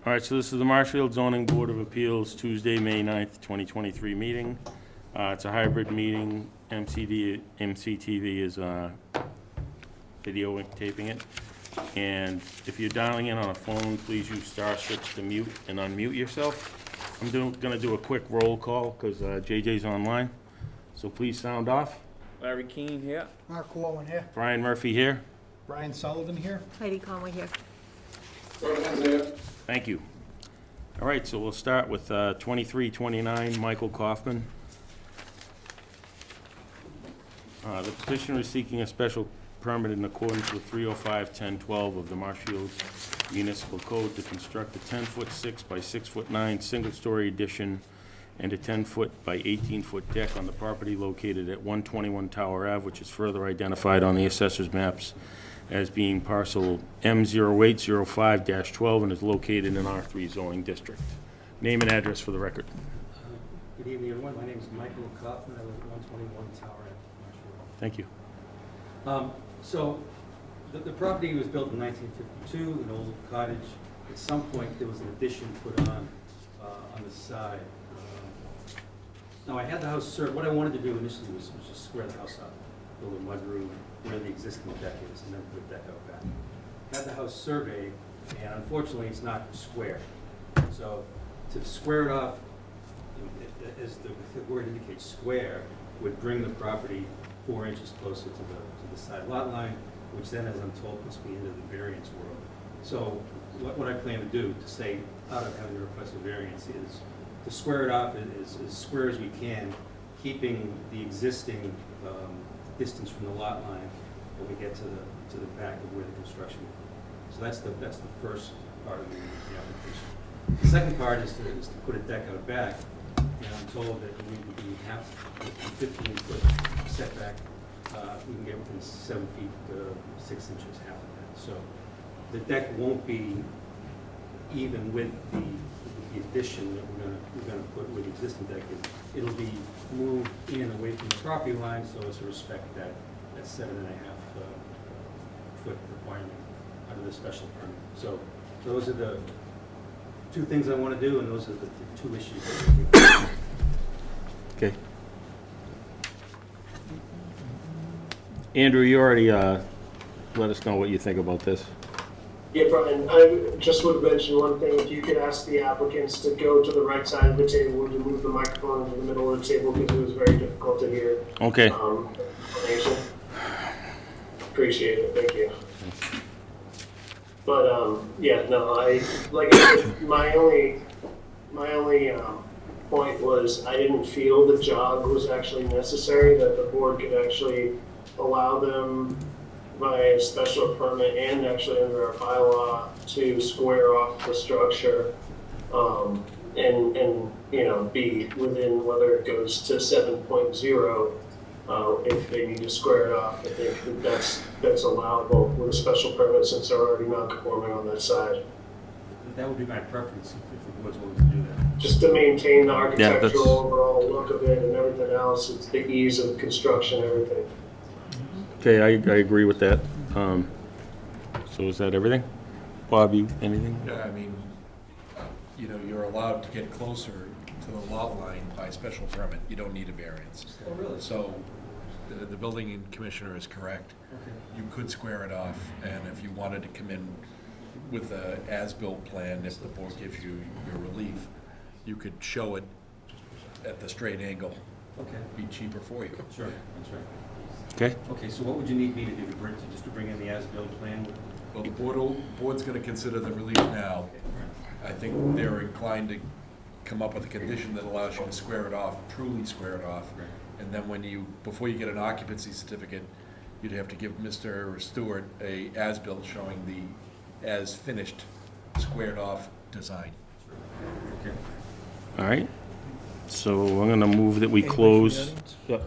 All right, so this is the Marshfield Zoning Board of Appeals, Tuesday, May 9th, 2023 meeting. It's a hybrid meeting. MCTV is video taping it. And if you're dialing in on a phone, please use *6 to mute and unmute yourself. I'm gonna do a quick roll call because JJ's online. So please sound off. Larry Keane here. Mark Warren here. Brian Murphy here. Brian Sullivan here. Heidi Conway here. Thank you. All right, so we'll start with 2329 Michael Kaufman. The petitioner is seeking a special permit in accordance with 305-1012 of the Marshfield Municipal Code to construct a 10-foot 6 by 6'9" single-story addition and a 10-foot by 18-foot deck on the property located at 121 Tower Ave, which is further identified on the assessor's maps as being parcel M0805-12 and is located in R3 zoning district. Name and address for the record. Good evening, everyone. My name is Michael Kaufman. I live at 121 Tower Ave, Marshfield. Thank you. So the property was built in 1952, an old cottage. At some point, there was an addition put on the side. Now, I had the house surveyed. What I wanted to do initially was just square the house up, build a mudroom where the existing deck is, and then put a deck out back. Had the house surveyed, and unfortunately, it's not square. So to square it off, as the word indicates, square, would bring the property 4 inches closer to the side lot line, which then, as I'm told, puts me into the variance world. So what I plan to do to stay out of having to request a variance is to square it off as square as we can, keeping the existing distance from the lot line when we get to the back of where the construction will be. So that's the first part of the application. The second part is to put a deck out back, and I'm told that we have a 15-foot setback. We can get within 7 feet, 6 inches, half of that. So the deck won't be even with the addition that we're gonna put with the existing deck. It'll be moved in away from the property line so as to respect that 7.5 foot requirement under the special permit. So those are the two things I want to do, and those are the two issues that we're Okay. Andrew, you already let us know what you think about this. Yeah, Brian, I just would mention one thing. If you could ask the applicants to go to the right side of the table and to move the microphone into the middle of the table because it was very difficult to hear. Okay. Explanation. Appreciate it. Thank you. But yeah, no, I said, my only point was I didn't feel the jog was actually necessary, that the board could actually allow them by a special permit and actually under our bylaw to square off the structure and be within whether it goes to 7.0 if they need to square it off. I think that's allowable with a special permit since they're already non-conforming on that side. That would be my preference if the board's willing to do that. Just to maintain the architectural overall look of it and everything else, it's the ease of construction, everything. Okay, I agree with that. So is that everything? Bob, you, anything? Yeah, I mean, you're allowed to get closer to the lot line by special permit. You don't need a variance. Oh, really? So the building commissioner is correct. Okay. You could square it off, and if you wanted to come in with a as-built plan, if the board gives you your relief, you could show it at the straight angle. Okay. Be cheaper for you. Sure, that's right. Okay. Okay, so what would you need me to do, just to bring in the as-built plan? Well, the board's going to consider the relief now. I think they're inclined to come up with a condition that allows you to square it off, truly square it off. Right. And then before you get an occupancy certificate, you'd have to give Mr. Stewart a as-built showing the as-finished, squared-off design. Okay. All right. So I'm going to move that we close.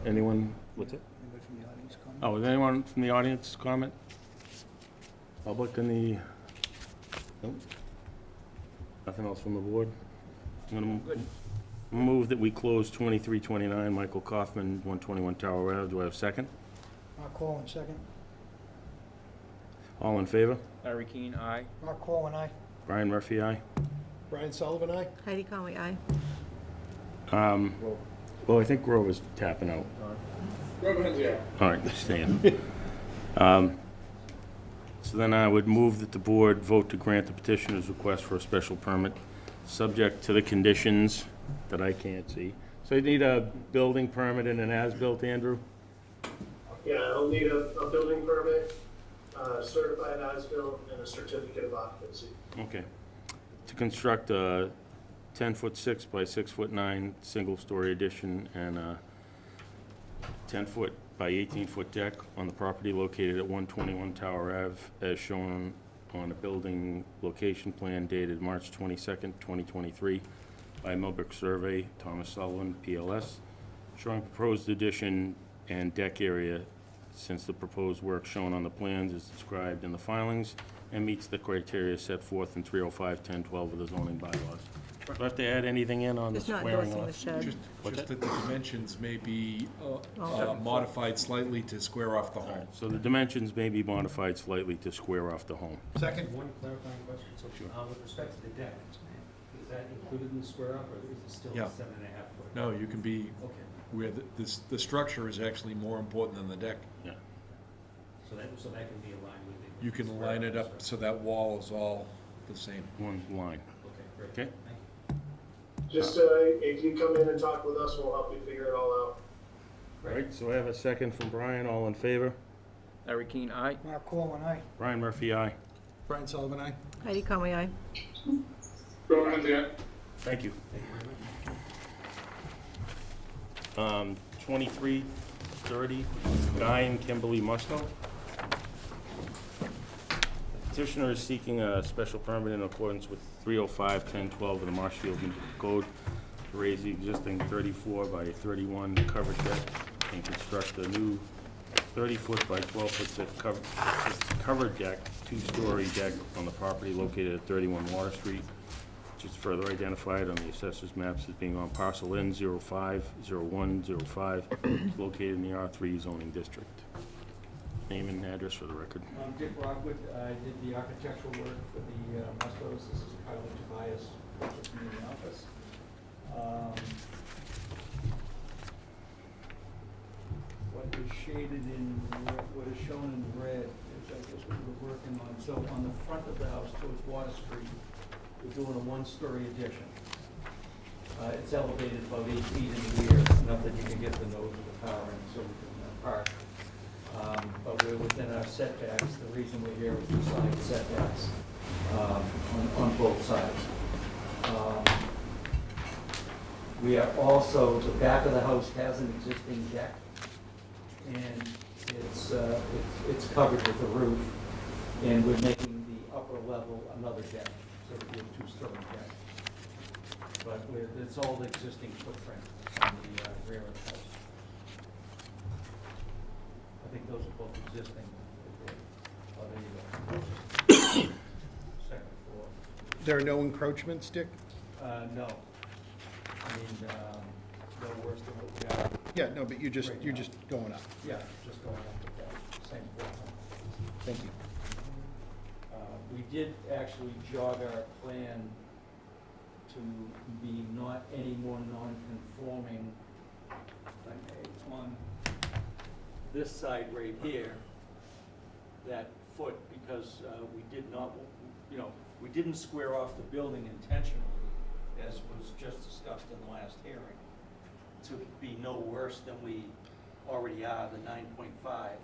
Anyone? What's it? Anybody from the audience comment? Oh, is anyone from the audience comment? Public in the, nope. Nothing else from the board? I'm gonna move that we close 2329 Michael Kaufman, 121 Tower Ave. Do I have a second? Mark Warren, second. All in favor? Larry Keane, aye. Mark Warren, aye. Brian Murphy, aye. Brian Sullivan, aye. Heidi Conway, aye. Well, I think Grover's tapping out. Yeah. All right, staying. So then I would move that the board vote to grant the petitioner's request for a special permit, subject to the conditions that I can't see. So you need a building permit and an as-built, Andrew? Yeah, I'll need a building permit, certified as-built, and a certificate of occupancy. Okay. To construct a 10-foot 6 by 6'9" single-story addition and a 10-foot by 18-foot deck on the property located at 121 Tower Ave, as shown on a building location plan dated March 22nd, 2023, by Millbrook Survey, Thomas Sullivan, PLS, showing proposed addition and deck area since the proposed work shown on the plans is described in the filings and meets the criteria set forth in 305-1012 of the zoning bylaws. Do I have to add anything in on the Just not squaring endorsing the off? shed. What's Just that the dimensions may be Oh. modified slightly to square off the home. So the dimensions may be modified slightly to square off the home. Second. One clarifying question, so, with respect to the deck, is that included in the square up, or is it still Yeah. 7.5 foot? No, you can be, Okay, where the structure is actually more important than the deck. Yeah. so that can be aligned with the. You can square line it up so that wall is all the same. One line. Okay, great. Okay. Thank you. Just, if you come in and talk with us, we'll help you figure it all out. All right, so I have a second from Brian. All in favor? Larry Keane, aye. Mark Coleman, aye. Brian Murphy, aye. Brian Sullivan, aye. Heidi Conway, aye. Thank you. Thank you. Thank you very much. 2330, Guy and Kimberly Musto. Petitioner is seeking a special permit in accordance with 305-1012 of the Marshfield Code to raise the existing 34 by 31 covered deck and construct a new 30-foot by 12-foot covered deck, two-story deck on the property located at 31 Water Street, which is further identified on the assessor's maps as being on parcel N050105, located in the R3 zoning district. Name and address for the record. I'm Dick Rockwood. I did the architectural work for the Mustos. This is Carla Tobias, with me in the office. What is shaded in, what is shown in red is, I guess, what we're working on. So on the front of the house towards Water Street, we're doing a one-story addition. It's elevated about 8 feet in the air, enough that you can get the nose of the car in, so we can park. But we're within our setbacks. The reason we're here is the side setbacks on both sides. We are also, the back of the house has an existing deck, and it's covered with a roof, and we're making the upper level another deck, so it'll be a two-story deck. But it's all the existing footprint on the rear of the house. I think those are both existing. Oh, there you go. Second floor. There are no encroachments, Dick? No. I mean, no worse than what we are. Yeah, no, but you're just Right now. going up. Yeah, just going up with that same floor. Thank you. We did actually jog our plan to be not any more non-conforming, if I may, on this side right here, that foot, because we did not, we didn't square off the building intentionally, as was just discussed in the last hearing, to be no worse than we already are, the 9.5.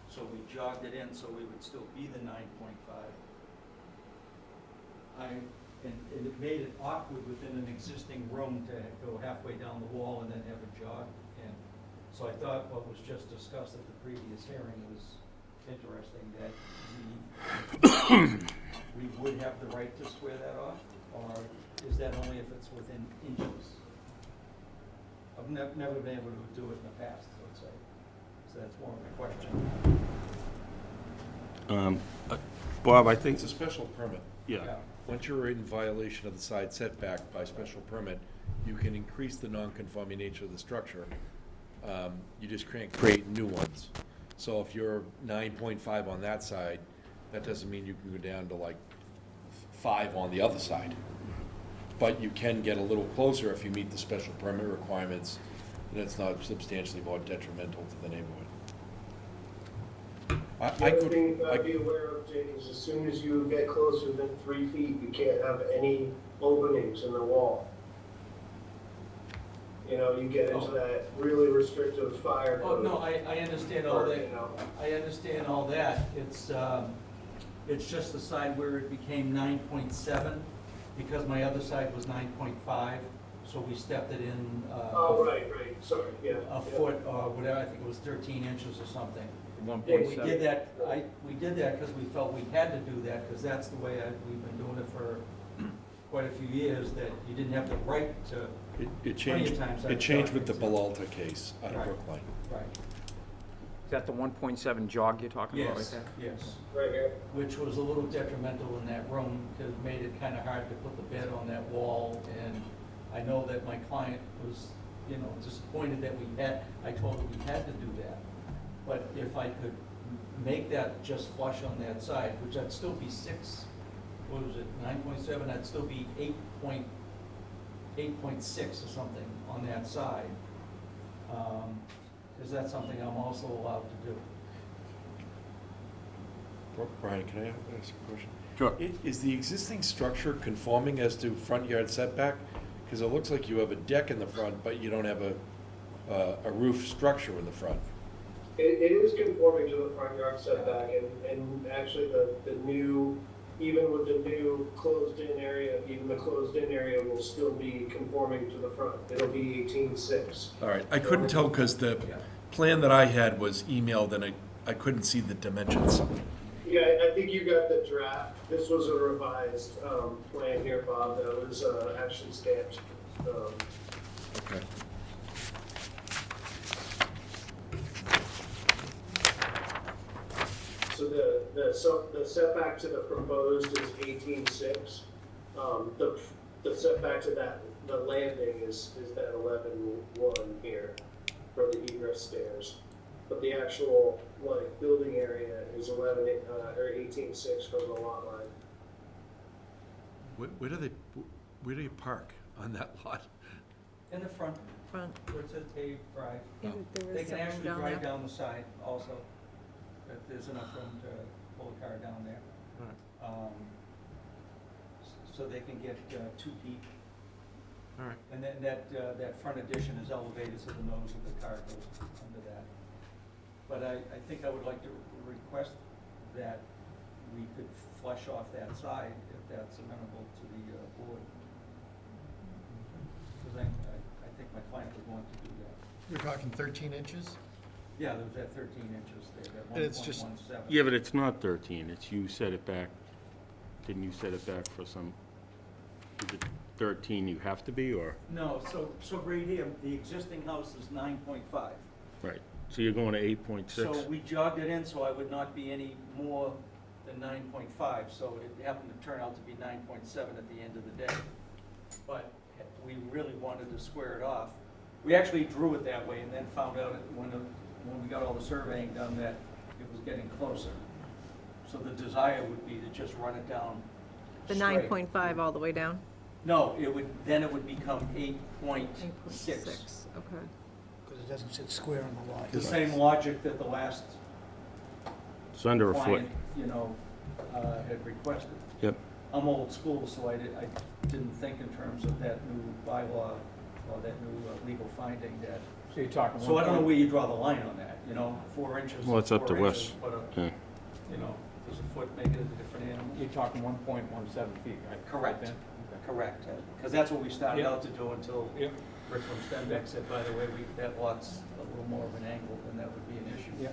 So we jogged it in so we would still be the 9.5. And it made it awkward within an existing room to go halfway down the wall and then have a jog in. So I thought what was just discussed at the previous hearing was interesting, that we would have the right to square that off, or is that only if it's within inches? I've never been able to do it in the past, let's say, so that's more of a question. Bob, I think, It's a special permit. yeah. Once you're in violation of the side setback by special permit, you can increase the non-conforming nature of the structure. You just can't create new ones. So if you're 9.5 on that side, that doesn't mean you can go down to like 5 on the other side. but you can get a little closer if you meet the special permit requirements, and it's not substantially more detrimental to the neighborhood. I The other could, thing I- to be aware of, Jake, is as soon as you get closer than 3 feet, you can't have any openings in the wall. You know, you get into Oh. that really restrictive fire Oh, code. no, I understand all Or, that. you know, I understand all that. It's just the side where it became 9.7, because my other side was 9.5, so we stepped it in, Oh, right, sorry, yeah. a yeah. foot, or whatever, I think it was 13 inches or something. One And we did that, we did that because we felt we had to do that, because that's the way we've been doing it for quite a few years, that you didn't have the right to, it plenty of changed, times it I've changed done with the it. Belalta case out of Right. Brookline. right, Is that the 1.7 jog you're talking about right yes, there? yes. Right here. Which was a little detrimental in that room, because it made it kind of hard to put the bed on that wall, and I know that my client was, you know, disappointed that I told him we had to do that. But if I could make that just flush on that side, which I'd still be 9.7, I'd still be 8.6 or something on that side. Is that something I'm also allowed to do? Brian, can I ask a question? Sure. Is the existing structure conforming as to front yard setback? Because it looks like you have a deck in the front, but you don't have a roof structure in the front. It is conforming to the front yard setback, and actually the new, even with the new closed-in area, even the closed-in area will still be conforming to the front. It'll be 18.6. All right, I couldn't tell because the plan that I had was emailed and I couldn't see the dimensions. Yeah, I think you got the draft. This was a revised plan here, Bob, that was actually stamped. Okay. So the setback to the proposed is 18.6. The setback to the landing is that 11.1 here for the egress stairs. But the actual, like, building area is 18.6 from the lot line. Where do you park on that lot? In the front, Front. where it says paved drive. Yeah, there They is can something actually down drive there. down the side also, if there's enough room to pull a car down there. So they can get 2 deep. All right. And then that front addition is elevated so the nose of the car goes under that. But I think I would like to request that we could flush off that side if that's amenable to the board. Because I think my client would want to do that. We're talking 13 inches? Yeah, there's that 13 inches there, that And it's just- 1.17. Yeah, but it's not 13, it's you set it back. Didn't you set it back for some, is it 13 you have to be, or? No, so right here, the existing house is 9.5. Right, so you're going to 8.6? So we jogged it in so I would not be any more than 9.5, so it happened to turn out to be 9.7 at the end of the day. But we really wanted to square it off. We actually drew it that way and then found out when we got all the surveying done that it was getting closer. So the desire would be to just run it down The straight. 9.5 all the way down? No, it would become 8.6. 8.6, okay. Because it doesn't sit square on the lot. The same logic that the last It's under a foot. client, you know, had requested. Yep. I'm old school, so I didn't think in terms of that new bylaw or that new legal finding that. So you're talking So I don't know where you draw the line on that, you know, 4 inches. Well, it's up to 4 Wes. inches, but, Yeah. you know, does a foot make it a different animal? You're talking 1.17 feet, right? Correct. Right then? Okay. Correct, because that's what we started Yeah. out to do until Yeah. Rick from Stenbeck said, by the way, that lot's a little more of an angle, and that would be an issue. Yeah.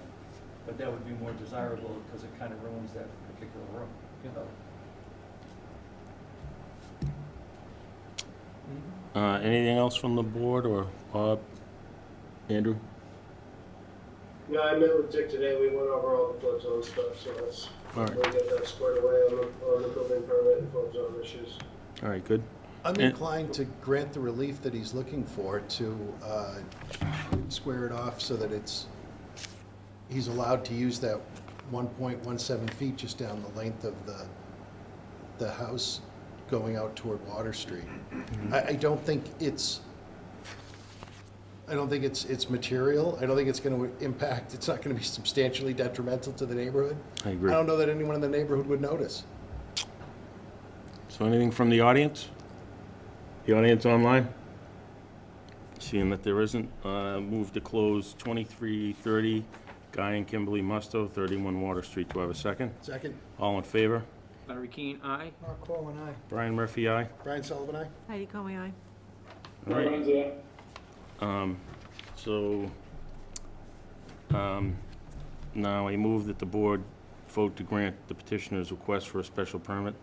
But that would be more desirable because it kind of ruins that particular room. Yeah. Anything else from the board, or Bob, Andrew? Yeah, I met with Dick today. We went over all the flood zone stuff, so let's All right. we'll get that squared away on the building permit and flood zone issues. All right, good. I'm And- inclined to grant the relief that he's looking for, to square it off so that he's allowed to use that 1.17 feet just down the length of the house going out toward Water Street. I don't think it's, it's material. I don't think it's gonna impact, it's not gonna be substantially detrimental to the neighborhood. I agree. I don't know that anyone in the neighborhood would notice. So anything from the audience? The audience online? Seeing that there isn't, move to close 2330 Guy and Kimberly Musto, 31 Water Street. Do I have a second? Second, All in favor? Larry Keane, aye. Mark Corwin, aye. Brian Murphy, aye. Brian Sullivan, aye? Heidi Conway, aye. All right. So, now I move that the board vote to grant the petitioner's request for a special permit,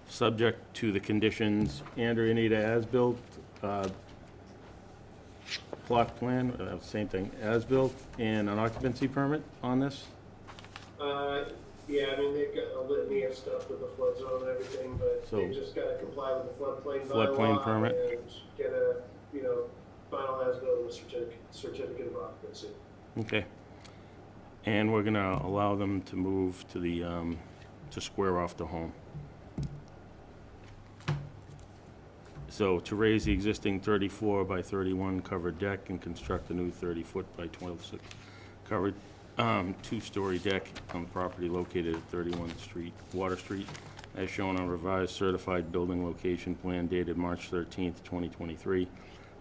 subject to the conditions. Andrew, you need a as-built, plot plan, same thing, as-built, and an occupancy permit on this? Yeah, I mean, they've got a litany of stuff with the flood zone and everything, but So- they've just gotta comply with the floodplain Floodplain bylaw permit. and get a, final as-built and certificate of occupancy. Okay. And we're gonna allow them to move to the, to square off the home. So to raise the existing 34 by 31 covered deck and construct a new 30-foot by 12 covered, two-story deck on the property located at 31 Street, Water Street, as shown on revised certified building location plan dated March 13th, 2023,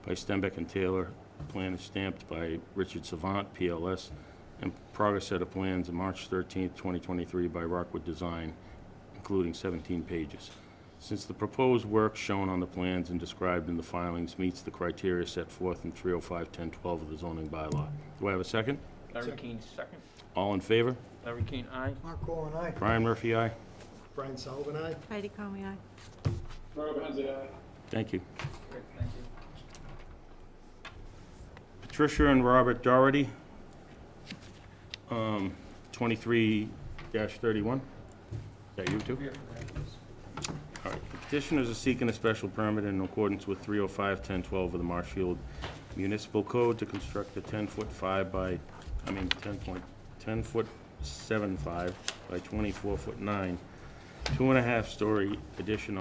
by Stenbeck and Taylor. Plan is stamped by Richard Savant, PLS, and progress set of plans of March 13th, 2023 by Rockwood Design, including 17 pages. Since the proposed work shown on the plans and described in the filings meets the criteria set forth in 305-1012 of the zoning bylaw. Do I have a second? Larry Second. Keane, second. All in favor? Larry Keane, aye. Mark Corwin, aye. Brian Murphy, aye. Brian Sullivan, aye? Heidi Conway, aye. Thank you. Great, thank you. Patricia and Robert Doherty, 23-31. Is that you too? Here for that, please. All right, the petitioners are seeking a special permit in accordance with 305-1012 of the Marshfield Municipal Code to construct a 10-foot 10-foot 7.5 by 24-foot 9, 2.5-story addition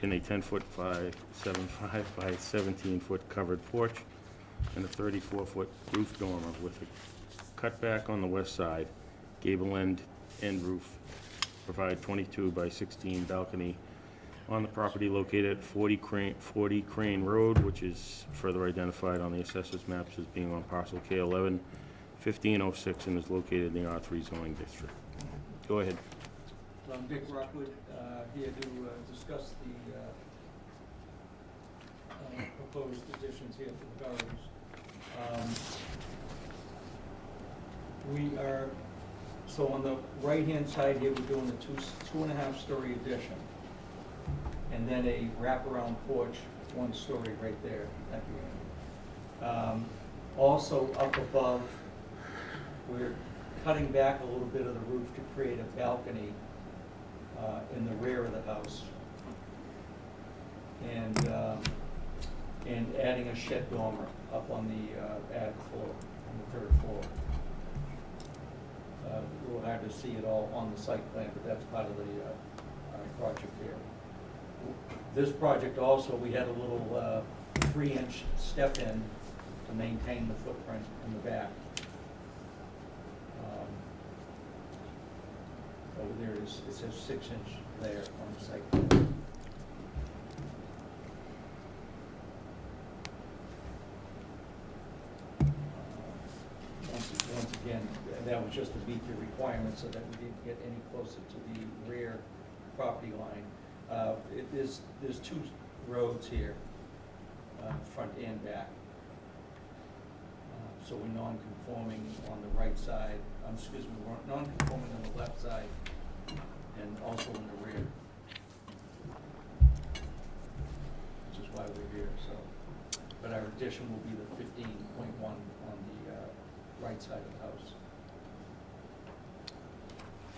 in a 10-foot 7.5 by 17-foot covered porch and a 34-foot roof dormer with a cutback on the west side, gable end roof. Provide 22 by 16 balcony on the property located at 40 Crane Road, which is further identified on the assessor's maps as being on parcel K11, 1506, and is located in the R3 zoning district. Go ahead. I'm Dick Rockwood, here to discuss the proposed additions here for the galleries. We are, so on the right-hand side here, we're doing a 2.5-story addition. And then a wraparound porch, 1 story right there at the end. Also up above, we're cutting back a little bit of the roof to create a balcony in the rear of the house. And adding a shed dormer up on the attic floor, on the 3rd floor. A little hard to see it all on the site plan, but that's part of the project here. This project also, we had a little 3-inch step in to maintain the footprint in the back. Over there it says 6-inch there on the site plan. Once again, that was just to meet the requirements so that we didn't get any closer to the rear property line. There's 2 roads here, front and back. So we're non-conforming on the right side, we're non-conforming on the left side and also in the rear. Which is why we're here, so. But our addition will be the 15.1 on the right side of the house.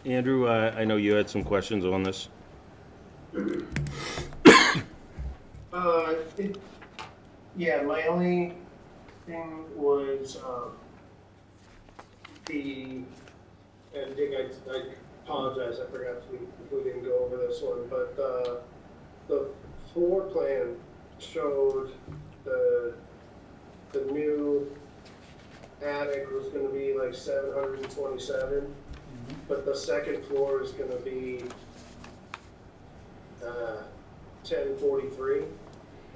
Andrew, I know you had some questions on this. Yeah, my only thing was, and Dick, I apologize, I forgot we didn't go over this one, but, the floor plan showed the new attic was gonna be like 727, but the second floor is gonna be 1043.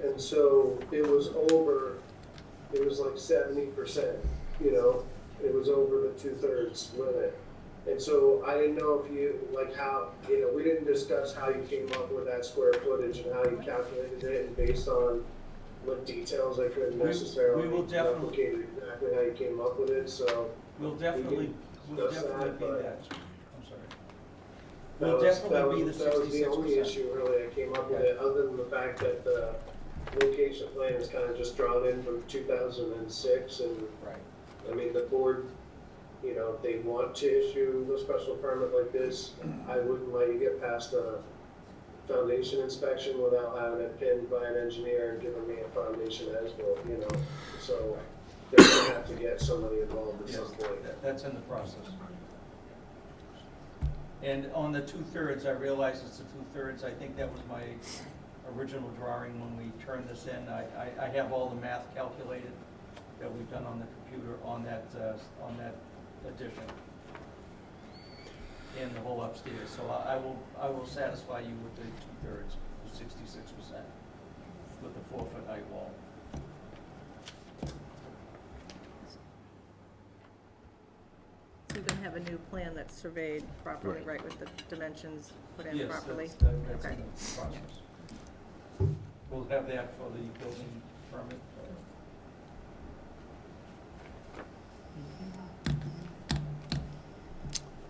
And so it was like 70%, you know, it was over the 2/3 limit. And so I didn't know if you, like how, you know, we didn't discuss how you came up with that square footage and how you calculated it, and based on what details I couldn't We necessarily will definitely- replicate exactly how you came up with it, so. We'll definitely be discuss that, but I'm sorry. That We'll was, definitely be the that was the only 66%. issue really I came up with it, other than the fact that the location plan is kind of just drawn in from 2006, and Right. I mean, the board, you know, if they want to issue a special permit like this, I wouldn't let you get past a foundation inspection without having it pinned by an engineer and giving me a foundation as well, you know, so they're gonna have to get somebody involved at Yes, some point. that's in the process. And on the 2/3, I realize it's the 2/3, I think that was my original drawing when we turned this in. I have all the math calculated that we've done on the computer on that addition. And the whole upstairs, so I will satisfy you with the 2/3, the 66%, with the 4-foot height wall. So you're gonna have a new plan that's surveyed properly, Right. right, with the dimensions put in Yes, properly? that's Okay. in the process. We'll have that for the building permit.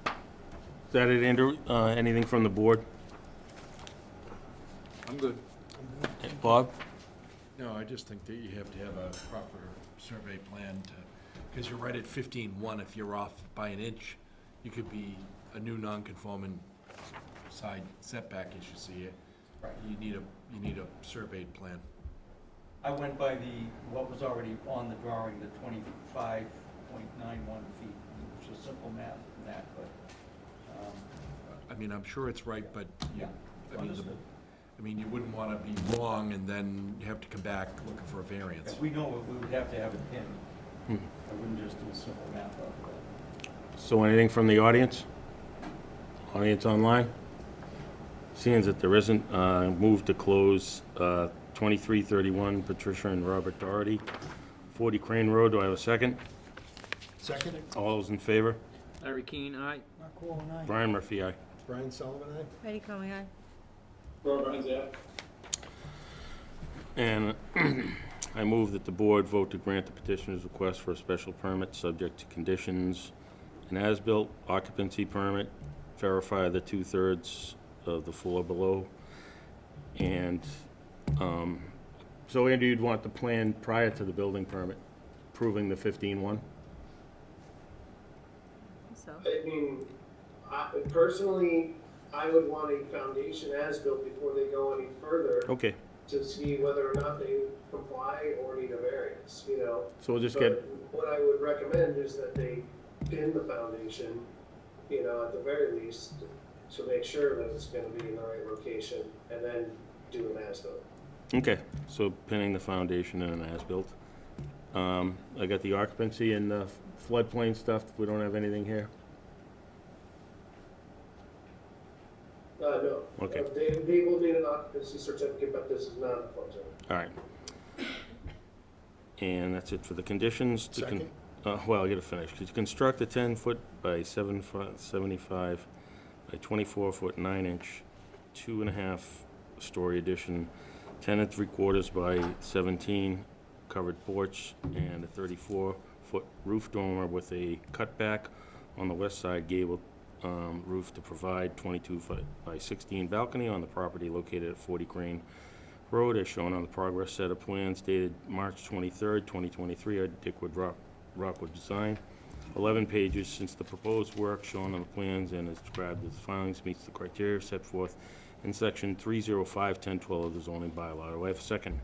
Is that it, Andrew? Anything from the board? I'm good. Bob? No, I just think that you have to have a proper survey plan to, because you're right at 15.1, if you're off by an inch, you could be a new non-conforming side setback as you see it. Right. You need a surveyed plan. I went by what was already on the drawing, the 25.91 feet, which is simple math from that, but, I mean, I'm sure it's right, but yeah, understood. you wouldn't want to be wrong and then have to come back looking for a variance. If we know it, we would have to have it pinned. Hmm. I wouldn't just do a simple math off of that. So anything from the audience? Audience online? Seeing that there isn't, move to close 2331 Patricia and Robert Doherty, 40 Crane Road. Do I have a second? Second, All those in favor? Larry Keane, aye. Mark Wall and I. Brian Murphy, aye. Brian Sullivan, aye? Heidi Conway, aye. And I move that the board vote to grant the petitioner's request for a special permit subject to conditions, an as-built occupancy permit, verify the 2/3 of the floor below. And, so Andrew, you'd want the plan prior to the building permit, proving the 15.1? So, I mean, personally, I would want a foundation as-built before they go any further Okay, to see whether or not they comply or need a variance, you know? so we'll just But get, what I would recommend is that they pin the foundation, you know, at the very least, to make sure that it's gonna be in the right location, and then do an as-built. okay, so pinning the foundation and an as-built. I got the occupancy and floodplain stuff. We don't have anything here? No. Okay. They will need an occupancy certificate, but this is not a flood zone. All right. And that's it for the conditions. Second. Well, I gotta finish. To construct a 10-foot by 75 by 24-foot 9-inch, 2.5-story addition, 10 3/4 by 17 covered porch, and a 34-foot roof dormer with a cutback on the west side gable roof to provide 22-foot by 16 balcony on the property located at 40 Crane Road, as shown on the progress set of plans dated March 23rd, 2023, at Dickwood Rockwood Design. 11 pages since the proposed work shown on the plans and is described as filings meets the criteria set forth in section 305-1012 of the zoning bylaw. Do I have a second?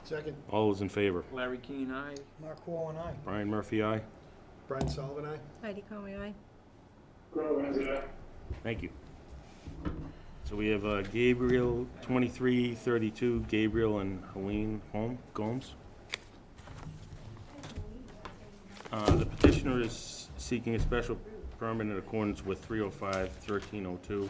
Second, All those in favor? Larry Keane, aye. Mark Wall and I. Brian Murphy, aye. Brian Sullivan, aye? Heidi Conway, aye. Thank you. So we have Gabriel, 2332, Gabriel and Helene Gomes. The petitioner is seeking a special permit in accordance with 305-1302,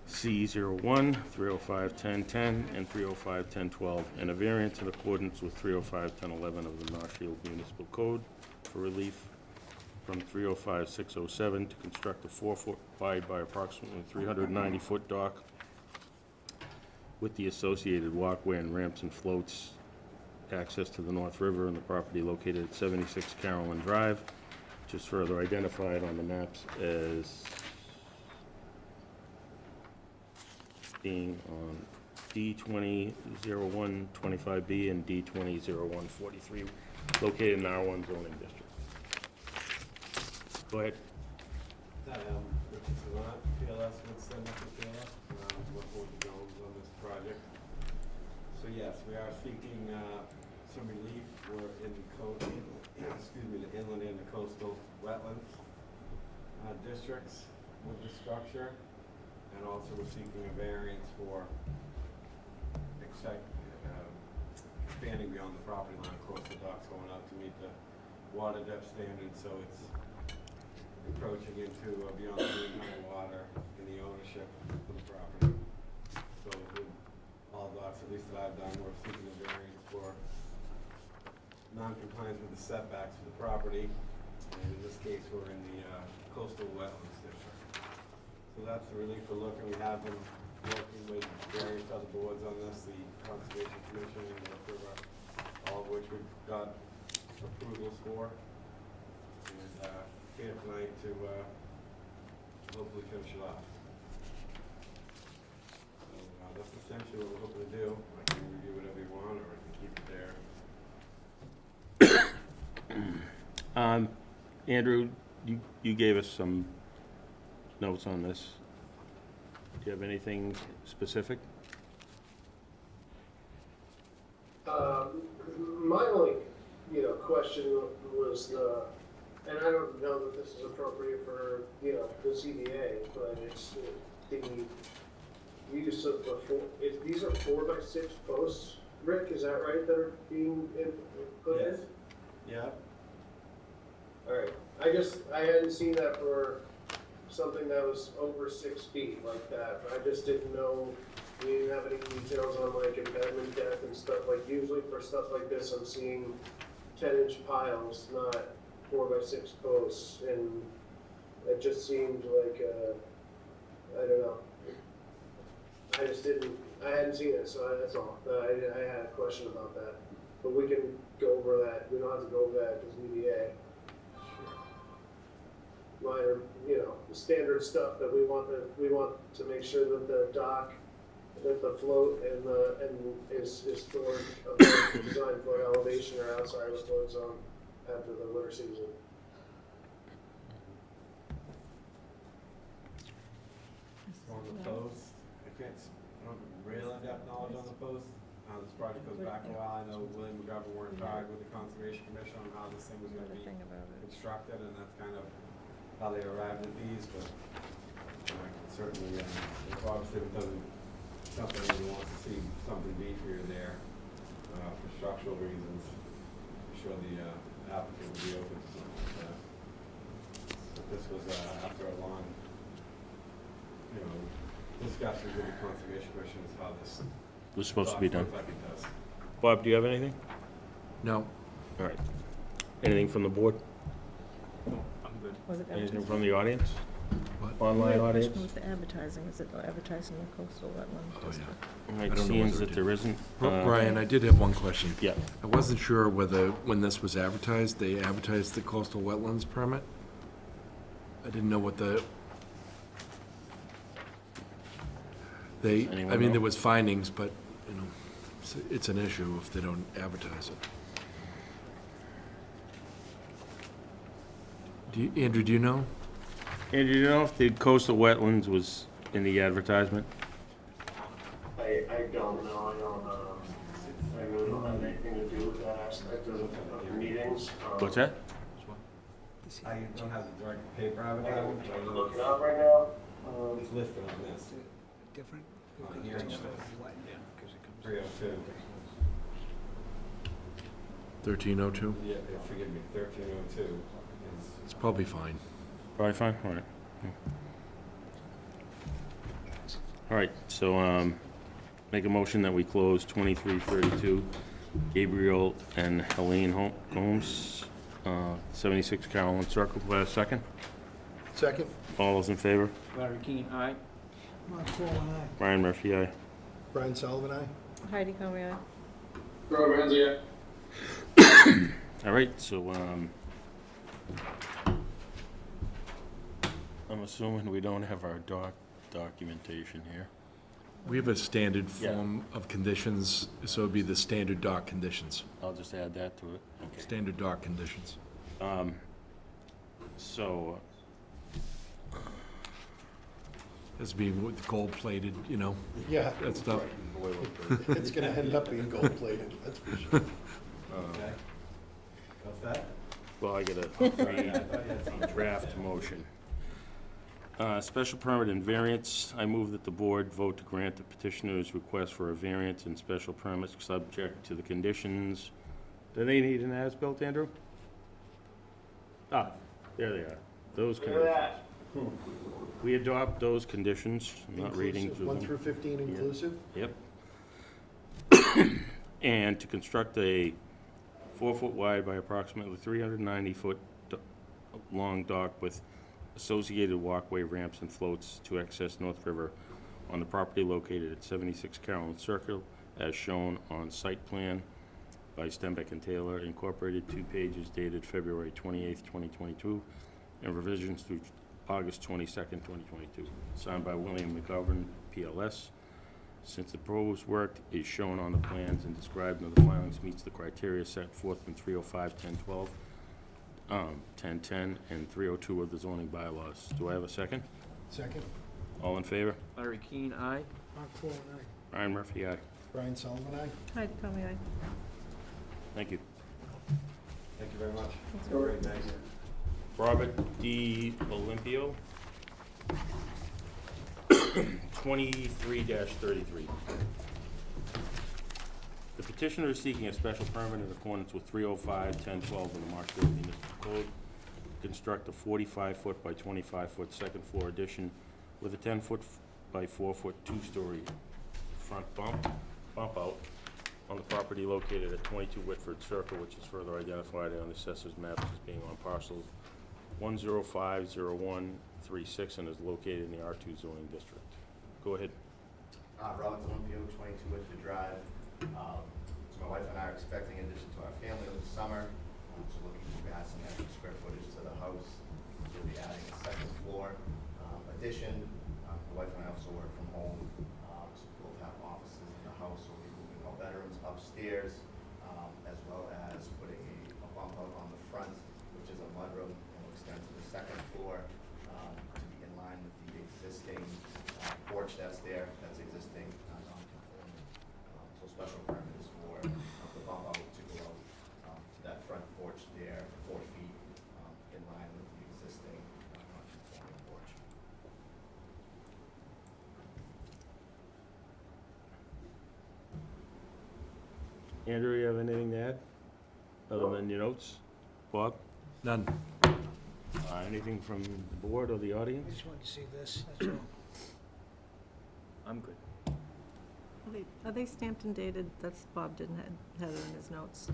C01, 305-1010, and 305-1012, and a variance in accordance with 305-1011 of the Marshfield Municipal Code for relief from 305-607 to construct a 4-foot wide by approximately 390-foot dock with the associated walkway and ramps and floats, access to the North River and the property located at 76 Carolyn Drive, which is further identified on the maps as being on D20-0125B and D20-0143, located in R1 zoning district. Go ahead. Richard Savant, PLS, Woodson, PLS, with Board of Jones on this project. So yes, we are seeking some relief for in the the inland and the coastal wetlands districts with the structure, and also we're seeking a variance for expanding beyond the property line across the docks going out to meet the water depth standards, so it's encroaching into beyond the mean high water in the ownership of the property. So with all docks, at least that I've done, we're seeking a variance for non-compliance with the setbacks for the property, and in this case, we're in the coastal wetlands district. So that's the relief we're looking. We have been working with various other boards on this, the Conservation Commission and the North River, all of which we've got approvals for. And here tonight to hopefully finish it off. So that's essentially what we're hoping to do. I can review whatever you want, or I can keep it there. Andrew, you gave us some notes on this. Do you have anything specific? My only, question was and I don't know that this is appropriate for, the CBA, but it's the use of these are 4x6 posts, Rick, is that right, that are being put in? Yes. Yeah. All right, I hadn't seen that for something that was over 6 feet like that. I just didn't know, we didn't have any details on like embedment depth and stuff. Like usually for stuff like this, I'm seeing 10-inch piles, not 4x6 posts. And it just seemed like, I don't know. I hadn't seen it, so that's all. I had a question about that. But we can go over that. We don't have to go over that at the ZBA. Minor, standard stuff that we want to make sure that the dock, that the float and is stored above the design floor elevation or outside of the float zone after the winter season. On the post, I don't really have knowledge on the post. This project goes back a while. I know William McGovern worked hard with the Conservation Commission on how this thing was going to be constructed, and that's kind of how they arrived at these, but certainly, if obviously it doesn't, something that wants to see something beefier there, for structural reasons, I'm sure the applicant would be open to something like that. But this was, after a long, discussion with the Conservation Commission is how this Was supposed to be done. looks like it does. Bob, do you have anything? No. All right. Anything from the board? I'm good. Was it Anything advertising? from the audience? What? Online Question audience? with the advertising, is it advertising the coastal wetland Oh, district? All right, I don't know seeing whether that it there isn't. Brian, I did have one question. Yeah. I wasn't sure whether, when this was advertised, they advertised the coastal wetlands permit? I didn't know what Anyone know? there was findings, but, it's an issue if they don't advertise it. Andrew, do you know? Andrew, do you know if the coastal wetlands was in the advertisement? I don't know. I really don't have anything to do with that aspect of the meetings. What's that? I don't have the direct paper advertisement, but I know Looking up right now. it's listed on this. different? On here, Because it's it's what? 302. 1302? Yeah, forgive me, 1302 is, It's probably fine. Probably fine, all right. All right, so, make a motion that we close 2332 Gabriel and Helene Holmes, 76 Carolyn Circle. Do I have a second? Second? All those in favor? Larry Keane, aye. Mark Foreman, aye. Brian Murphy, aye. Brian Sullivan, aye? Heidi Conway, aye. Rob Ramsey, All right, so, I'm assuming we don't have our documentation here. We have a standard Yeah. form of conditions, so it'd be the standard dock conditions. I'll just add that to it. Okay. Standard dock conditions. So, Has to be with gold plated, you know, Yeah. that stuff. It's gonna end up being gold plated, that's for sure. okay. What's that? well, I gotta I thought you had something. draft motion. Special permit and variance. I move that the board vote to grant the petitioner's request for a variance and special permits subject to the conditions. Do they need an as-built, Andrew? Ah, there they are. Those look at conditions. that. We adopt those conditions. I'm not reading Inclusive, through 1 them. through 15 inclusive? Yep. And to construct a 4-foot wide by approximately 390-foot long dock with associated walkway, ramps, and floats to access North River on the property located at 76 Carolyn Circle, as shown on site plan by Stenbeck and Taylor, Incorporated, 2 pages dated February 28th, 2022, and revisions through August 22nd, 2022, signed by William McGovern, PLS. Since the proposed work is shown on the plans and described in the filings meets the criteria set forth in 305, 1012, 1010, and 302 of the zoning bylaws. Do I have a second? Second? All in favor? Larry Keane, aye. Mark Foreman, aye. Brian Murphy, aye. Brian Sullivan, aye? Heidi Conway, aye. Thank you. Thank you very much. Thanks, Have a great night. Robert D. Olympio, 23-33. The petitioner is seeking a special permit in accordance with 305, 1012 of the Marshfield Municipal Code. Construct a 45-foot by 25-foot second floor addition with a 10-foot by 4-foot two-story front bump out on the property located at 22 Whitford Circle, which is further identified on the assessor's map as being on parcel 1050136 and is located in the R2 zoning district. Go ahead. Robert Olympio, 22 Whitford Drive. So my wife and I are expecting an addition to our family over the summer. So looking to add some extra square footage to the house. We'll be adding a second floor addition. My wife and I also work from home, so we both have offices in the house. So we're moving all bedrooms upstairs, as well as putting a bump out on the front, which is a mudroom, and will extend to the second floor to be in line with the existing porch that's there, that's existing, non-conforming. So special permit is for the bump out to go out to that front porch there, 4 feet, in line with the existing non-conforming porch. Andrew, you have anything to add, other than your notes? Bob? None. Anything from the board or the I audience? just wanted to see this, that's all. I'm good. Are they stamped and dated? That's, Bob didn't have it in his notes.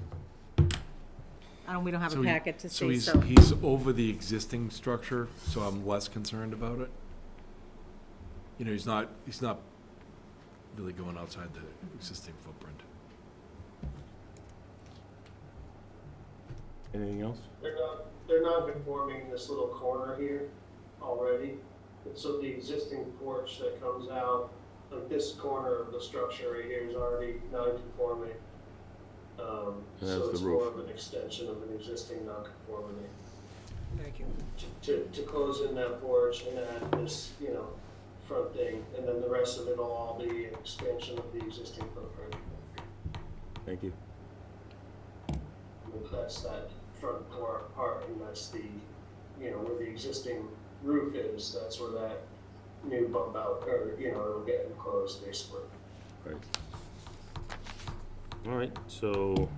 We don't have a So he- packet to So see, he's, so. he's over the existing structure, so I'm less concerned about it. You know, he's not really going outside the existing footprint. Anything else? They're not conforming this little corner here already. And so the existing porch that comes out, like this corner of the structure right here is already non-conforming. that's So the it's roof. more of an extension of an existing non-conformity. Thank you. To close in that porch and add this, front thing, and then the rest of it will all be an expansion of the existing footprint. Thank you. That's that front part, and that's the, where the existing roof is, that's where that new bump out, or, it'll get enclosed basically. Right. All right, so,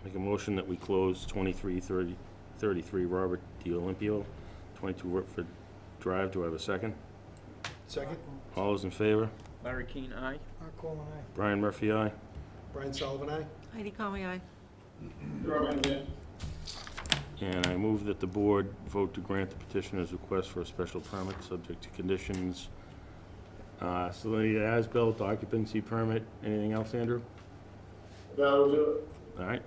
make a motion that we close 2333 Robert D. Olympio, 22 Whitford Drive. Do I have a second? Second? All those in favor? Larry Keane, aye. Mark Coleman, aye. Brian Murphy, aye. Brian Sullivan, aye? Heidi Conway, aye. And I move that the board vote to grant the petitioner's request for a special permit, subject to conditions. Salinity as-built, occupancy permit. Anything else, Andrew? That'll do it. All right.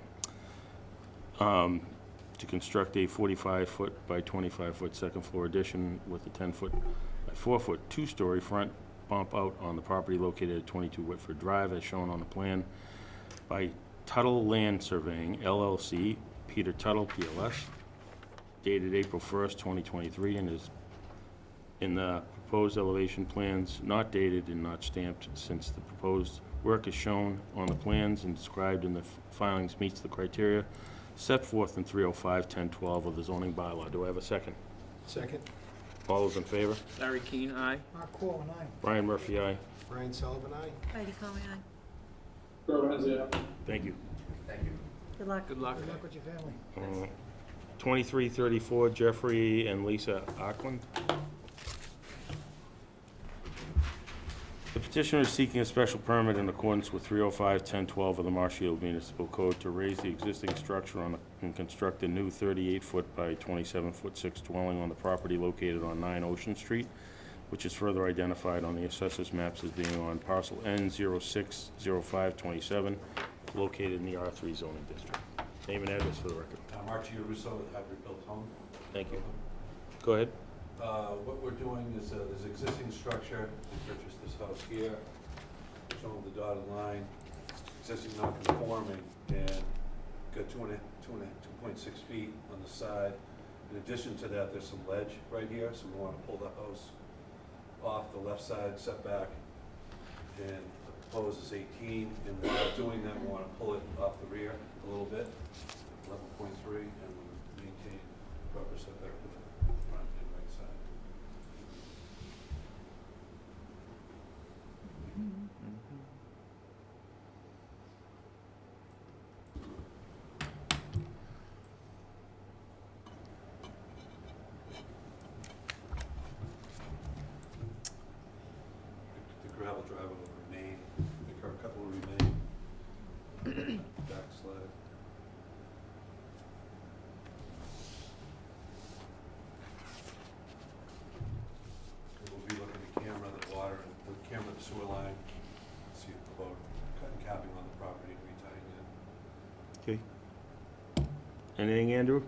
To construct a 45-foot by 25-foot second-floor addition with a 10-foot by 4-foot two-story front bump out on the property located at 22 Whitford Drive, as shown on the plan by Tuttle Land Surveying, LLC, Peter Tuttle, PLS, dated April 1st, 2023, and is in the proposed elevation plans, not dated and not stamped, since the proposed work is shown on the plans and described in the filings meets the criteria set forth in 305-1012 of the zoning bylaw. Do I have a second? Second? All those in favor? Larry Keane, aye. Mark Coleman, aye. Brian Murphy, aye. Brian Sullivan, aye? Heidi Conway, aye. Thank you. Thank you. Good luck. Good luck. Good luck with your family. 2334 Jeffrey and Lisa Ackland. The petitioner is seeking a special permit in accordance with 305-1012 of the Marshfield Municipal Code to raise the existing structure and construct a new 38-foot by 27-foot 6 dwelling on the property located on 9 Ocean Street, which is further identified on the assessor's maps as being on parcel N060527, located in the R3 zoning district. Name and address for the record. Mark Russo with Hybrid Built Home. Thank you. Go ahead. What we're doing is, there's existing structure, we purchased this house here, shown with the dotted line, existing non-conforming, and got 2.6 feet on the side. In addition to that, there's some ledge right here, so we want to pull the house off the left side setback, and the proposed is 18, and while doing that, we want to pull it off the rear a little bit, 11.3, and we maintain proper setback with the front and right side. The gravel driveway will remain, the curb cut will remain, backslide. We'll be looking to camera the water, and we'll camera the sewer line, see about cutting capping on the property and retying it. Okay. Anything, Andrew?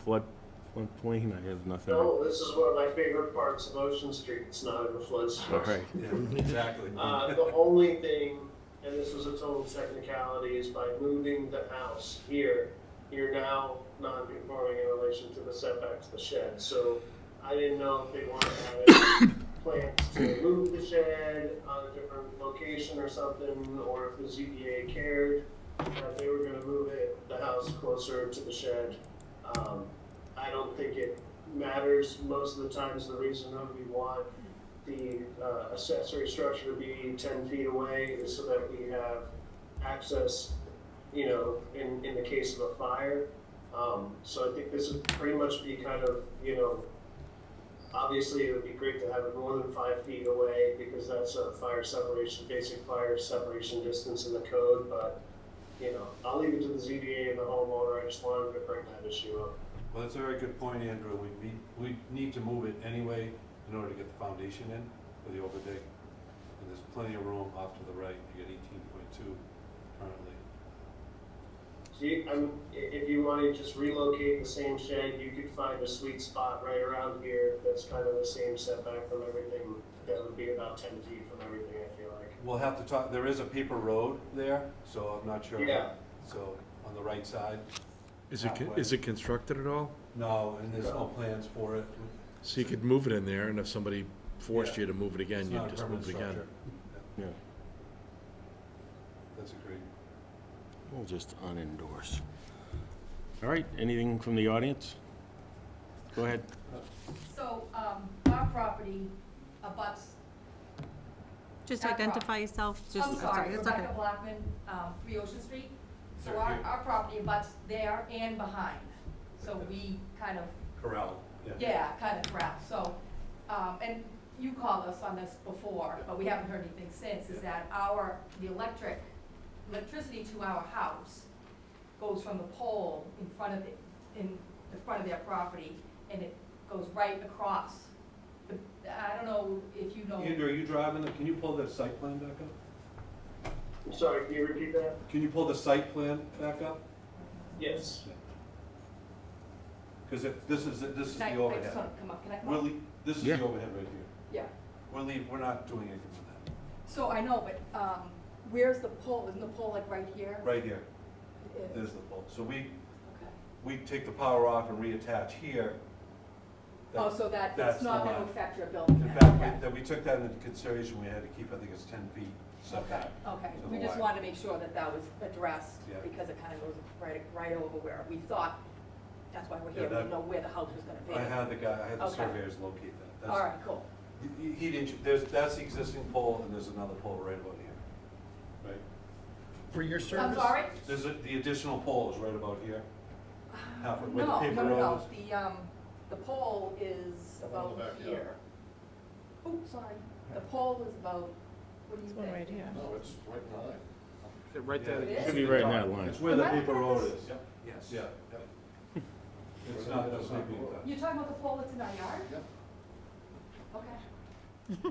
Floodplain? I have nothing. No, this is one of my favorite parts of Ocean Street. It's not in the flood zone. All right. Yeah, exactly. The only thing, and this was a total technicality, is by moving the house here, you're now non-conforming in relation to the setback to the shed. So I didn't know if they wanted to have any plans to move the shed on a different location or something, or if the ZBA cared that they were gonna move the house closer to the shed. I don't think it matters. Most of the times, the reason that we want the accessory structure to be 10 feet away is so that we have access, in the case of a fire. So I think this would pretty much be kind of, obviously it would be great to have it more than 5 feet away because that's a basic fire separation distance in the code, but, I'll leave it to the ZBA and the homeowner. I just wanted to bring that issue up. Well, that's a very good point, Andrew. We need to move it anyway in order to get the foundation in for the overdig. And there's plenty of room off to the right. You get 18.2 currently. See, if you want to just relocate the same shed, you could find a sweet spot right around here that's kind of the same setback from everything. That would be about 10 feet from everything, I feel like. We'll have to talk, there is a paper road there, so I'm not sure. Yeah. So on the right side. Is it constructed at all? No, and there's no plans for it. So you could move it in there, and if somebody forced Yeah. you to move it again, It's you'd not a just permanent move it again. structure. Yeah, That's agreed. we'll just unendorse. All right, anything from the audience? Go ahead. So, property abuts. Just That identify yourself, just, I'm sorry, it's okay. Rebecca Blackman, 3 Ocean Street. So Sure, our, you- our property abuts there and behind. So we kind of, Corral, yeah, kind of corral. So, and you called us on this before, but we haven't heard anything since, is that the electricity to our house goes from the pole in front of their property, and it goes right across. I don't know if you know. Andrew, are you driving, can you pull the site plan back up? I'm sorry, can you repeat that? Can you pull the site plan back up? Yes. Because this is Can I the just overhead. want to come up, can I come up? This is Yeah. the overhead right here. Yeah. We're not doing anything with that. So I know, but, where's the pole? Isn't the pole like right here? Right here, It is. there's the pole. So Okay. we take the power off and reattach here. Oh, so that that's it's not the gonna line. affect your building? In then? fact, Okay. that we took that into consideration, we had to keep, I think it's 10 feet setback. Okay, to we the just line. wanted to make sure that that was addressed, Yeah. because it kind of goes right over where we thought, that's why we're Yeah, here, we that- didn't know where the house was gonna be. I had the Okay. surveyors locate that. That's- All right, cool. He didn't, that's the existing pole, and there's another pole right about here. Right? For your I'm service? sorry? The additional pole is right about here. Half of- where the No, paper no, no, road no, the pole is about back, yeah. here. Oh, sorry, the pole is about, what do you This think? one right here. No, it's right in line. Is it right there? It is? Should be right in that line. It's where the Am I paper looking at road this? is. Yes. Yeah. It's not, that's not being touched. You're talking about the pole that's in our yard? Yep. Okay.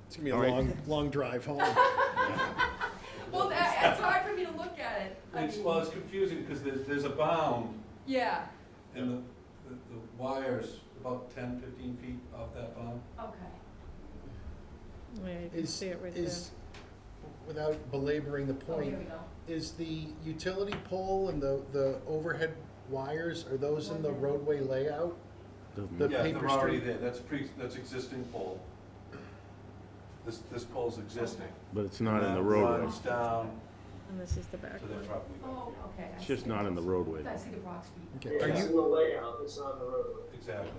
It's gonna be a All right. long drive home. Well, it's hard for me to look at it. I mean, It's confusing, because there's a bound, yeah, and the wire's about 10, 15 feet off that bound. okay. Yeah, you can Is, see it right there. without belaboring the Oh, here point, we go. is the utility pole and the overhead wires, are those in the roadway layout? Doesn't- The Yeah, paper they're already street. there, that's existing pole. This pole's existing. But it's not in the And that roadway. runs down And this is the back to their one. property. Oh, okay. I It's just see. not in the roadway. I see the Brock's feet. Okay, Yeah, are it's you, in the layout, it's not in the roadway. Exactly.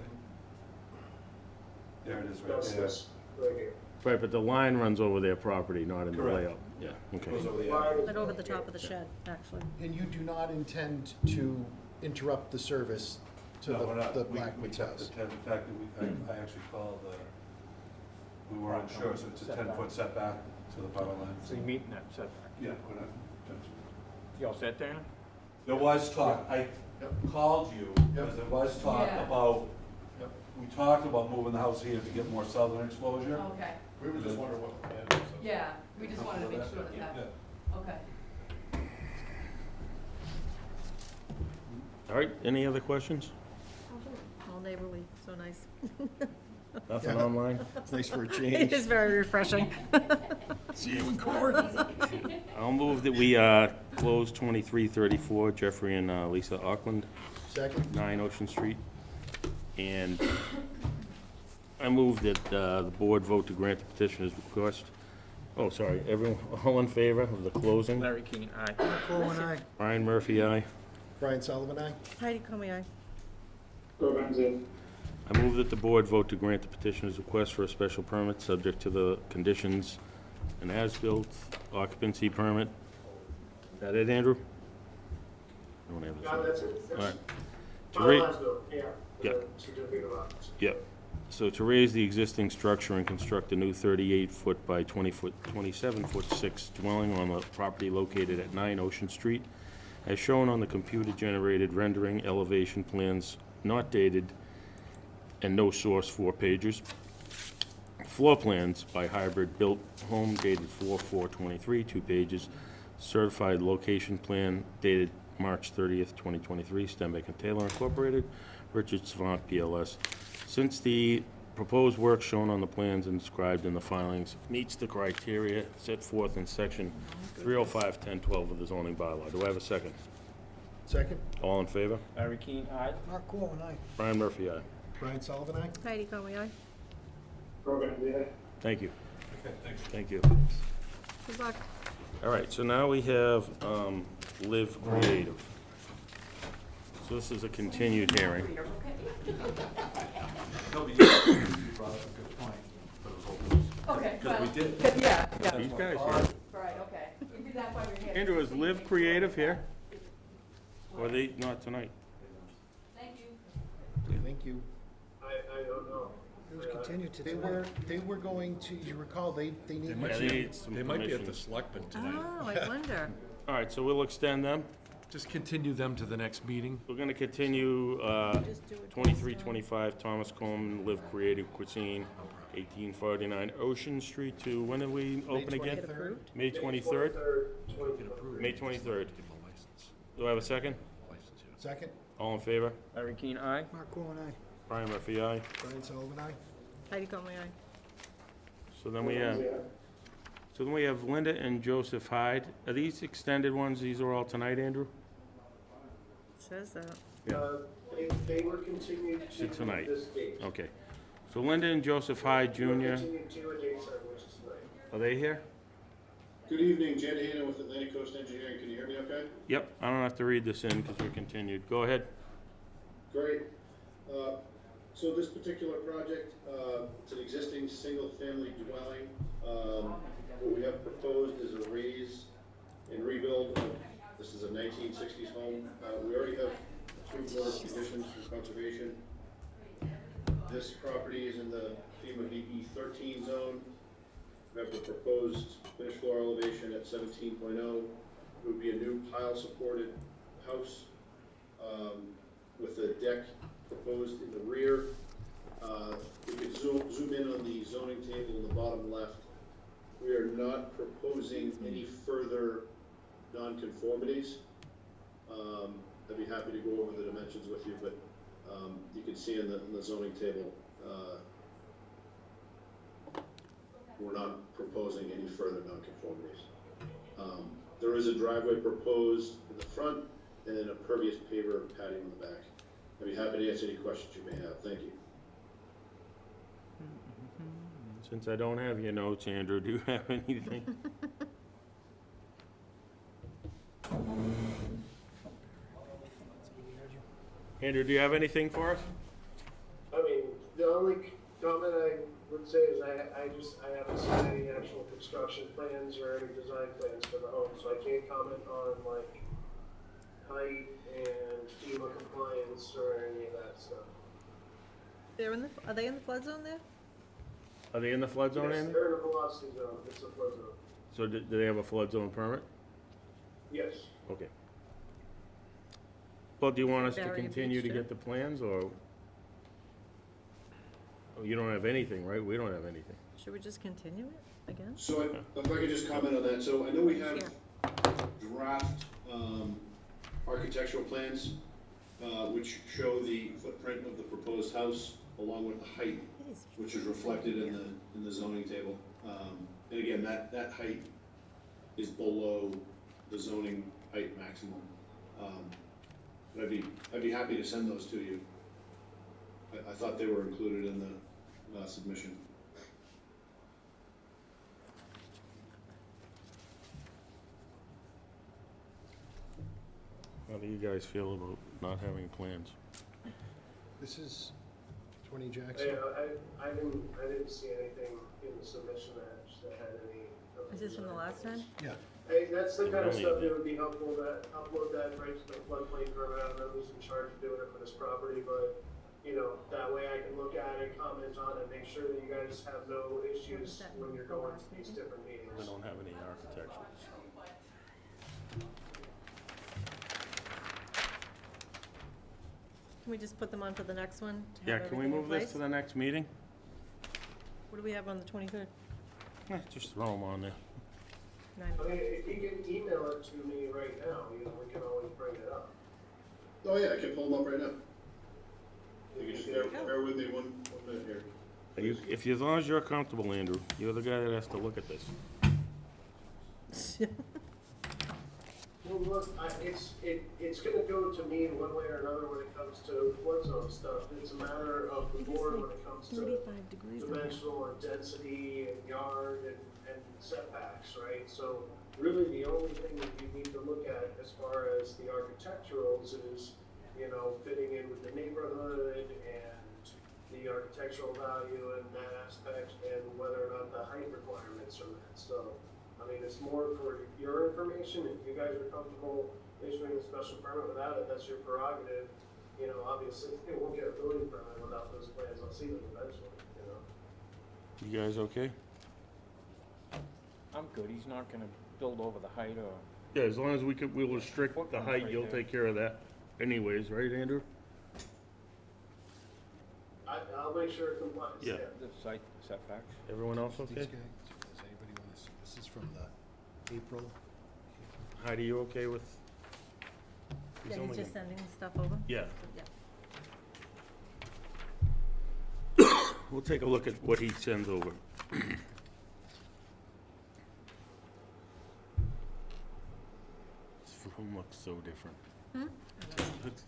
There it is right That's there. this, right here. Right, but the line runs over their property, not in the Correct. layout. Yeah, okay. Goes over the Line is But over the right top here. of the shed, actually. and you do not intend to interrupt the service to No, we're not. the We Blackwood's kept the house? 10, in fact, I actually called, we weren't sure, so it's a Setback. 10-foot setback to the power line. So you're meeting that setback. Yeah, we're not, You all set, Dana? there was talk, I called you, because there was talk Yeah. about, Yep. we talked about moving the house here to get more southern exposure. Okay, We were just wondering what the plan was. yeah, we just wanted to make sure that that, Yeah. okay. All right, any other questions? All neighborly, so nice. Nothing Yeah. online? It's nice for a It change. is very refreshing. See you in court. I'll move that we close 2334 Jeffrey and Lisa Auckland, Second? 9 Ocean Street. And I move that the board vote to grant the petitioner's request. Oh, sorry, everyone, all in favor of the closing? Larry King, aye. Coleman, aye. Brian Murphy, aye. Brian Sullivan, aye? Heidi Conway, aye. Programs in. I move that the board vote to grant the petitioner's request for a special permit, subject to the conditions, an as-built occupancy permit. Is that it, Andrew? I don't have it. No, that's it. All right. To Final ra- as built, yeah. Yeah. The certificate of occupancy. Yep. So to raise the existing structure and construct a new 38-foot by 27-foot 6 dwelling on the property located at 9 Ocean Street, as shown on the computer-generated rendering elevation plans not dated and no source 4 pages. Floor plans by Hybrid Built Home dated 4/4/23, 2 pages. Certified location plan dated March 30th, 2023, Stenbeck and Taylor Incorporated, Richard Savant, PLS. Since the proposed work shown on the plans and described in the filings meets the criteria set forth in section 305-1012 of the zoning bylaw. Do I have a second? Second? All in favor? Larry King, aye. Mark Coleman, aye. Brian Murphy, aye. Brian Sullivan, aye? Heidi Conway, aye. Programs in. Thank you. Okay, thanks. Thank you. Good luck. All right, so now we have Live Creative. So this is a continued hearing. Okay. No, but brought up a good point, but it was open. Okay, Because we well, did. yeah, yeah, These guys here. right, okay. Maybe that's why we're here. Andrew, is Live Creative here? Or are they not tonight? Thank you. Thank you. I don't know. It was continued to They tonight. were going to, you recall, they They needed might Yeah, to. they need some They might be at the permission. selectmen tonight. Oh, I wonder. All right, so we'll extend them. Just continue them to the next meeting. We're gonna continue, Just do it 2325 Thomas Coleman Live Creative Cuisine, 1849 Ocean Street to, when are we open again? Get approved? May 23rd? 23rd. May 23rd. Give them a license. Do I have a second? License, yeah. Second, All in favor? Larry Keane, aye. Mark Cohen, aye. Brian Murphy, aye. Brian Sullivan, aye. Heidi Conley, aye. So then we have Linda and Joseph Hyde. Are these extended ones? These are all tonight, Andrew? Says that. They were continued To to tonight. this date. Okay. So Linda and Joseph Hyde They were Jr., continued to a date certain, which is tonight. are they here? Good evening, Jed Hanna with Atlantic Coast Engineering. Can you hear me okay? Yep, I don't have to read this in because we're continued. Go ahead. Great. So this particular project, it's an existing single-family dwelling. What we have proposed is a raise and rebuild. This is a 1960s home. We already have approved order of conditions for conservation. This property is in the FEMA VE 13 zone. We have the proposed finished floor elevation at 17.0. It would be a new pile-supported house with a deck proposed in the rear. We could zoom in on the zoning table in the bottom left. We are not proposing any further nonconformities. I'd be happy to go over the dimensions with you, but you can see in the zoning table, we're not proposing any further nonconformities. There is a driveway proposed in the front and then a pervious paver patio in the back. I'd be happy to answer any questions you may have. Thank you. Since I don't have your notes, Andrew, do you have anything? Andrew, do you have anything for us? I mean, the only comment I would say is I haven't seen any actual construction plans or any design plans for the home, so I can't comment on like height and FEMA compliance or any of that stuff. Are they in the flood zone there? Are they in the flood zone, Yes, Andrew? they're in a velocity zone, it's a flood zone. So do they have a flood zone permit? Yes. Okay. Well, do you want us to Barry and continue to Beach, too? get the plans, or? Oh, you don't have anything, right? We don't have anything. Should we just continue it again? So if I could just comment on that. So I know we have draft architectural plans, which show the footprint of the proposed house along with the height, which is reflected in the zoning table. And again, that height is below the zoning height maximum. But I'd be happy to send those to you. I thought they were included in the submission. How do you guys feel about not having plans? This is 20 Jackson. Yeah, I didn't see anything in the submission that had any. Is this from the last time? Yeah. Hey, that's the kind of Really? stuff that would be helpful, that upload that right to the floodplain permit. I don't know who's in charge of doing it for this property, but, you know, that way I can look at it, comment on it, make sure that you guys have no issues when you're going to these different We meetings. don't have any architecturals. Can we just put them on for the next one? to Yeah, have can we everything in move this place? to the next meeting? What do we have on the 23rd? Just throw them on there. I mean, if you can email it to me right now, you know, we can always bring it up. Oh yeah, I can pull them up right now. You can just bear with me one minute here. As long as you're comfortable, Andrew, you're the guy that has to look at this. Well, look, it's gonna go to me one way or another when it comes to flood zone stuff. It's a matter of the board when it comes to 35 degrees. dimensional and density and yard and setbacks, right? So really the only thing that you need to look at as far as the architecturals is, you know, fitting in with the neighborhood and the architectural value and that aspect, and whether or not the height requirements are met. So, I mean, it's more for your information. If you guys are comfortable issuing a special permit without it, that's your prerogative. You know, obviously, it won't get a building permit without those plans. I'll see them eventually, you know. You guys okay? I'm good, he's not gonna build over the height or. Yeah, as long as we'll restrict the Footprint height, right you'll there. take care of that anyways, right, Andrew? I'll make sure it complies. Yeah. The site setbacks. Everyone else These okay? guys, does anybody want to, this is from the April. Heidi, you okay with? he's Yeah, only he's just gonna- sending stuff over? Yeah, Yeah. we'll take a look at what he sends over. This room looks so different. Looks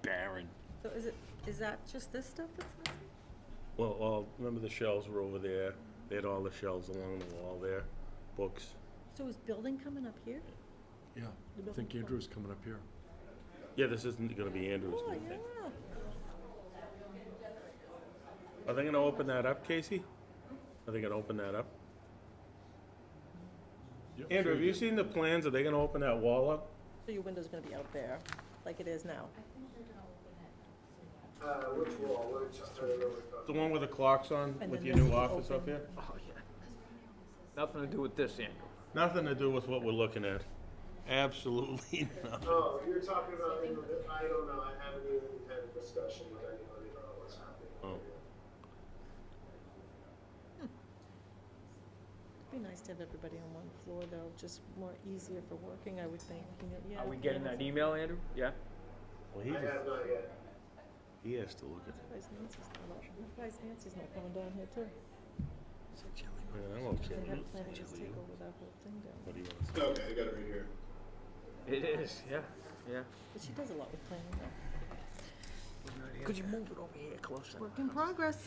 barren. So is that just this stuff that's missing? Well, remember the shelves were over there? They had all the shelves along the wall there, books. So is building coming up here? Yeah, I think Andrew's coming up here. Yeah, this isn't gonna be Andrew's Oh, new yeah. thing. Are they gonna open that up, Casey? Are they gonna open that up? Yep, Andrew, sure have he you did. seen the plans? Are they gonna open that wall up? So your window's gonna be out there, like it is now? Which wall? What are you talking about? The one with the clocks on, And with then your this new is office up open. here? Oh, yeah. Nothing to do with this, Andrew. Nothing to do with what we're looking at. Absolutely nothing. Oh, you're talking about, I don't know, I haven't even had a discussion with anybody about what's happening. Oh. It'd be nice to have everybody on one floor though, just more easier for working, I would think. You know, yeah, Are we getting that yeah. email, Andrew? Yeah? Well, I have not yet. he has to look at it. Surprised Nancy's not coming down here too. Yeah, I'm okay. They have planned to just take over that whole thing down. What do you want to say? Okay, I got it right here. It is, yeah, yeah. But she does a lot with planning though. Could you move it over here closer? Work in progress.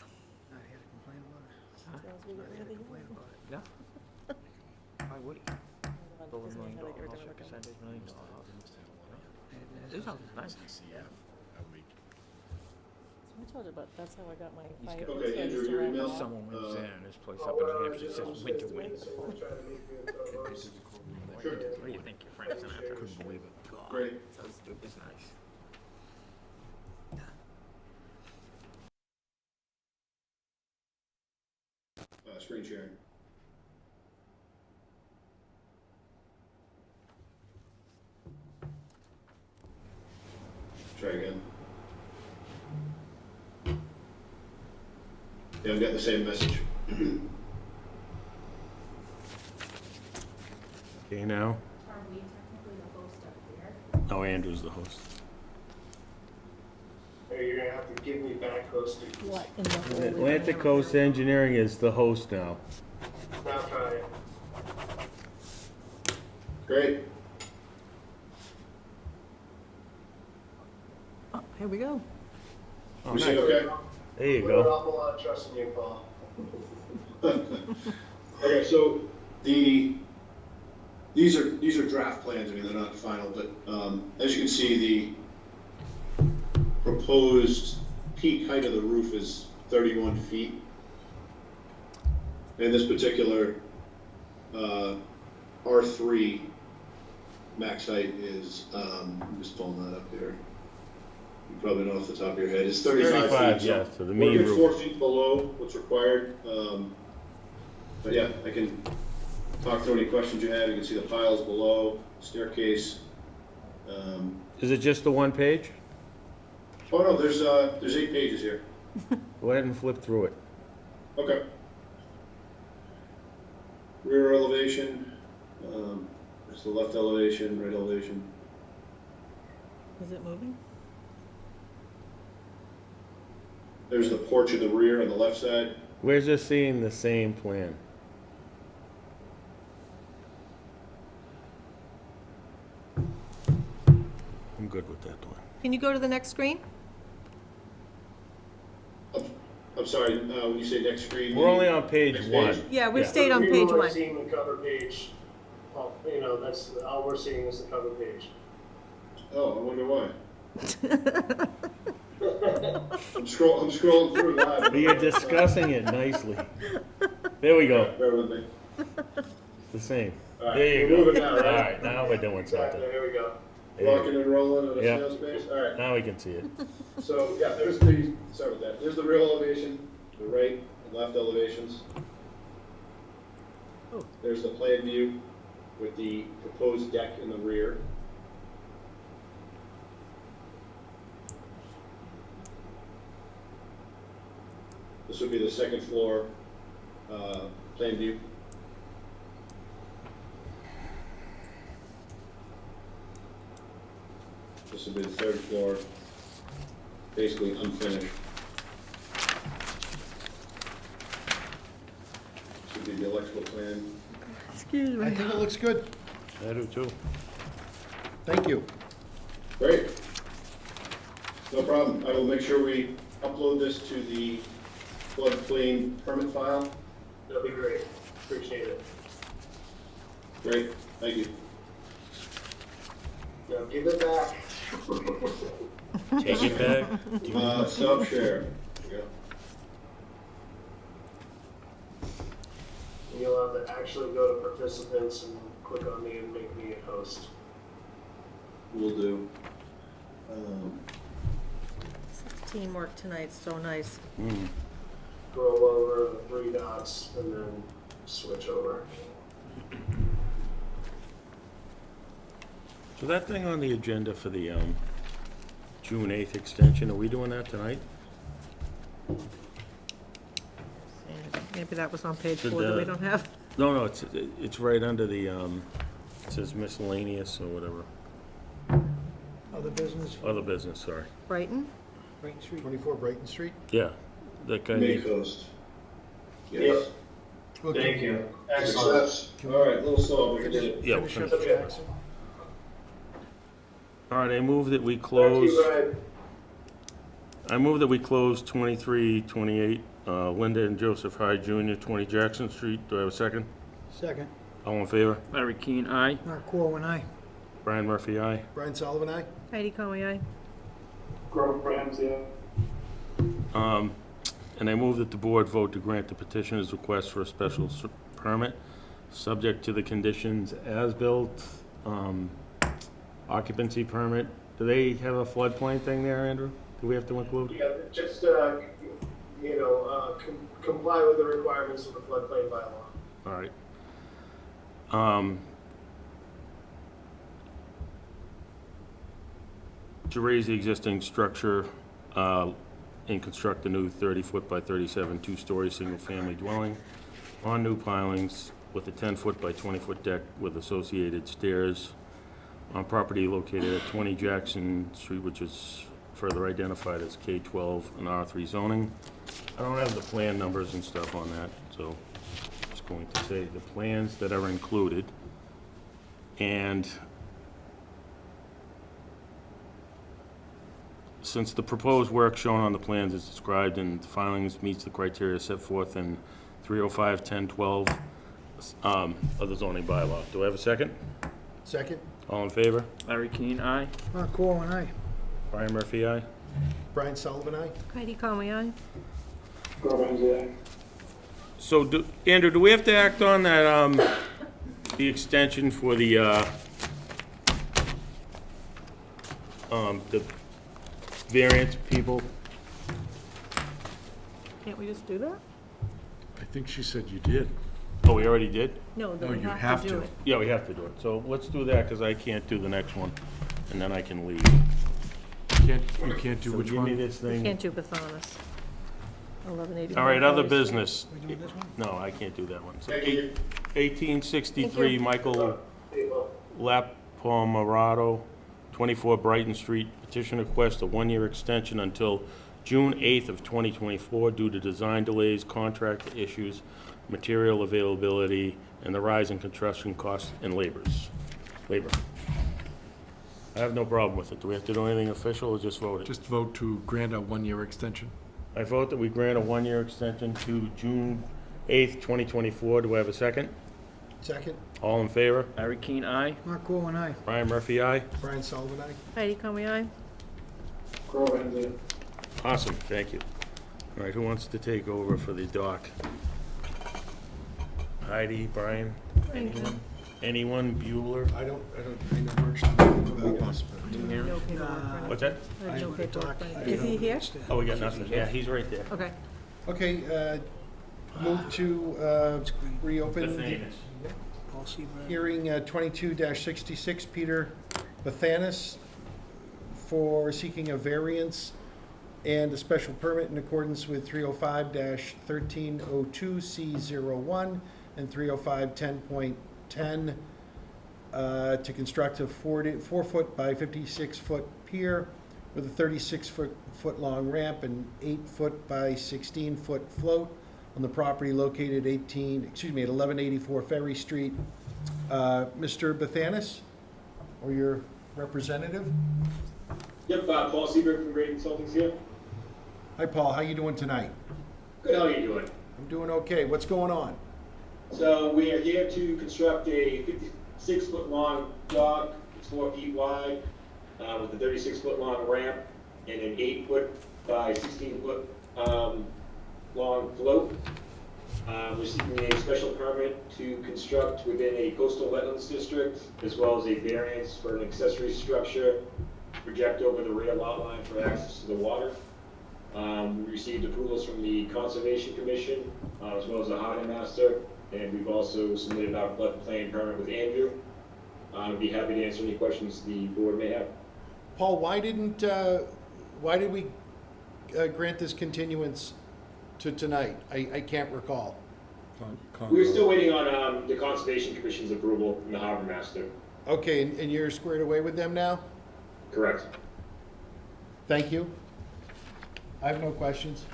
Not here to complain about it. As long as we get rid of the yellow. Yeah. Why would he? Otherwise, Over it $1 doesn't million matter, you're house gonna for look at it. percentage, $1 million house. This house is nice. A week. So I told her about, that's how I got my He's fire. got- Okay, so I Andrew, used to your wrap email? them all. Someone moves in, this place Oh, up in what New I Hampshire do says is winter just wind. so we'll try to make you co-host. Sure. What do you think, your Frank Sinatra? Couldn't believe it. God, Great. it's nice. Screen sharing. Try again. Yeah, I've got the same message. Okay, now? Are we technically the host up there? Oh, Andrew's the host. Hey, you're gonna have to give me back hosting. What in the whole? Atlantic Coast Engineering is the host now. Now try. Great. Oh, here we go. Oh, We see nice. okay? There you Put an go. awful lot of trust in you, Paul. Okay, so these are draft plans. I mean, they're not final, but as you can see, the proposed peak height of the roof is 31 feet. And this particular R3 max height is, I'm just pulling that up here. You probably know off the top of your head. It's 35 feet. yeah, So so the we're mean good roof. 4 feet below what's required. But yeah, I can talk through any questions you have. You can see the piles below, staircase. Is it just the one page? Oh no, there's 8 pages here. Go ahead and flip through it. Okay. Rear elevation, there's the left elevation, right elevation. Is it moving? There's the porch in the rear on the left side. Where's this seeing the same plan? I'm good with that one. Can you go to the next screen? I'm sorry, when you say next screen. We're only on page Next one. page? Yeah, we've Yeah. stayed on You page are one. seeing the cover page. Oh, you know, that's, all we're seeing is the cover page. Oh, I wonder why. I'm scrolling through live. You're discussing it nicely. There we go. Bear with me. The same. All right, There you we're go. moving now, right? All right, now we're doing Exactly, something. here we go. There you Rocking and rolling at a Yep. snail's pace. All right. Now we can see it. So, yeah, there's the, sorry about that. There's the rear elevation, the right and left elevations. Oh. There's the plan view with the proposed deck in the rear. This would be the second floor, plan view. This would be the third floor, basically unfinished. This would be the electrical plan. Excuse I think it looks good. I do too. Thank you. Great. No problem. I will make sure we upload this to the floodplain permit file. That'll be great. Appreciate it. Great, thank you. Now give it back. Take it back. Self-share. There you go. You'll have to actually go to participants and click on me and make me a host. Will do. Teamwork tonight, so nice. Mm. Scroll over the three dots and then switch over. So that thing on the agenda for the June 8th extension, are we doing that tonight? Maybe that was on page Did 4 that we the- don't have. No, it's right under the, it says miscellaneous or whatever. Other business, Other business, sorry. Brighton? Brighton Street. 24 Brighton Street. Yeah, that kind May of, coast. Yes. Okay. Thank you. Excellent. All right, a little slow, but we did it. yeah. Finish up we'll finish. Jackson. All right, I move that we Back to close, you, Ryan. I move that we close 2328 Linda and Joseph Hyde Jr., 20 Jackson Street. Do I have a second? Second. All in favor? Larry Keane, aye. Mark Corwin, aye. Brian Murphy, aye. Brian Sullivan, aye? Heidi Conway, aye. Grove Ramsey. And I move that the board vote to grant the petitioner's request for a special permit, subject to the conditions as built, occupancy permit. Do they have a floodplain thing there, Andrew? Do we have to include? Yeah, just, comply with the requirements of the floodplain bylaw. All right. To raise the existing structure and construct a new 30-foot by 37 two-story single-family dwelling on new pilings with a 10-foot by 20-foot deck with associated stairs on property located at 20 Jackson Street, which is further identified as K-12 and R3 zoning. I don't have the plan numbers and stuff on that, so I'm just going to say the plans that are included. And since the proposed work shown on the plans is described in the filings meets the criteria set forth in 305-1012 of the zoning bylaw. Do I have a second? Second. All in favor? Larry Keane, aye. Mark Corwin, aye. Brian Murphy, aye. Brian Sullivan, aye? Heidi Conway, aye. Grove Ramsey. So, Andrew, do we have to act on that, the extension for the variance people? Can't we just do that? I think she said you did. Oh, we already did? No, No, we you have have to do to. it. Yeah, we have to do it. So let's do that, because I can't do the next one, and then I can leave. You can't do So which give me one? this We thing. can't do Bathonis. 1180. All right, other business. We doing this one? No, I can't do that one. So Thank you. 1863 Michael Hey, well, Lapomarado, 24 Brighton Street. Petition request a one-year extension until June 8th of 2024 due to design delays, contract issues, material availability, and the rise in construction costs and labor. I have no problem with it. Do we have to do anything official or just vote it? Just vote to grant a one-year extension. I vote that we grant a one-year extension to June 8th, 2024. Do I have a second? Second. All in favor? Larry Keane, aye. Mark Corwin, aye. Brian Murphy, aye. Brian Sullivan, aye? Heidi Conway, aye. Grove Ramsey. Awesome, thank you. All right, who wants to take over for the dock? Heidi, Brian? Anyone? Anyone? Bueller? I know virtually nothing about this, but. No paperwork for it. What's that? I have no I- paperwork for it. Is he here? Oh, we got nothing. Yeah, he's right there. Okay. Okay, move to reopen the Bathanis. Paul Seabrand. hearing 22-66, Peter Bathanis, for seeking a variance and a special permit in accordance with 305-1302C01 and 305-10.10 to construct a 4-foot by 56-foot pier with a 36-foot long ramp and 8-foot by 16-foot float on the property located at 1184 Ferry Street. Mr. Bathanis, or your representative? Yep, Paul Seaberg from Great Consulting's here. Hi, Paul, how you doing tonight? Good, how are you doing? I'm doing okay. What's going on? So we are here to construct a 56-foot long dock. It's 4 feet wide, with a 36-foot long ramp and an 8-foot by 16-foot long float. We're seeking a special permit to construct within a coastal wetlands district, as well as a variance for an accessory structure to project over the rear lot line for access to the water. We received approvals from the Conservation Commission, as well as the harbor master, and we've also submitted our floodplain permit with Andrew. I'd be happy to answer any questions the board may have. Paul, why did we grant this continuance to tonight? I can't recall. We're still waiting on the Conservation Commission's approval from the harbor master. Okay, and you're squared away with them now? Correct. Thank you. I have no questions.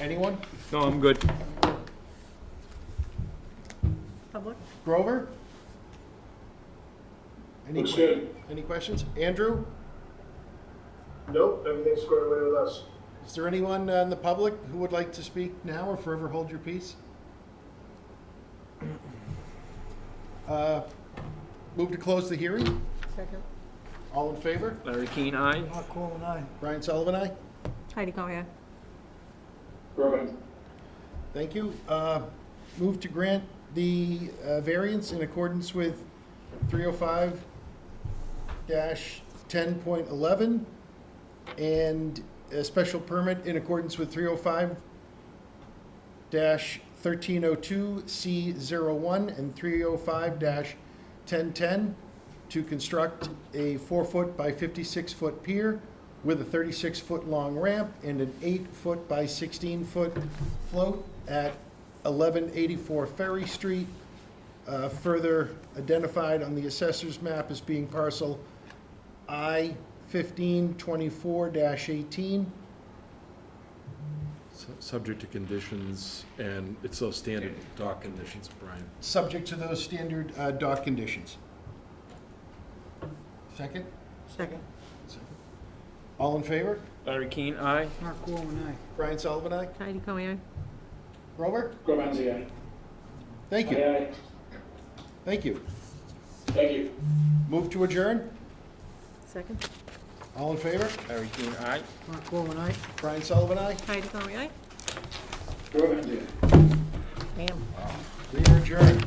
Anyone? No, I'm good. Public? Grover? Looks good. Any questions? Andrew? Nope, everything's squared away with us. Is there anyone in the public who would like to speak now or forever hold your peace? Move to close the hearing. Second. All in favor? Larry Keane, aye. Mark Coleman, aye. Brian Sullivan, aye. Heidi Conway, Perfect. Thank you. Move to grant the variance in accordance with 305-10.11 and a special permit in accordance with 305-1302C01 and 305-1010 to construct a 4-foot by 56-foot pier with a 36-foot long ramp and an 8-foot by 16-foot float at 1184 Ferry Street, further identified on the assessor's map as being parcel I-1524-18. Subject to conditions, and it's those standard dock conditions, Brian. Subject to those standard dock conditions. Second? second. All in favor? Larry Keane, aye. Mark Coleman, aye. Brian Sullivan, aye. Heidi Conway, Grover? Grover, Thank you. aye. Thank you. Thank you. Move to adjourn. second. All in favor? Larry Keane, aye. Mark Coleman, aye. Brian Sullivan, aye. Heidi Conway, Grover, Damn. We are adjourned.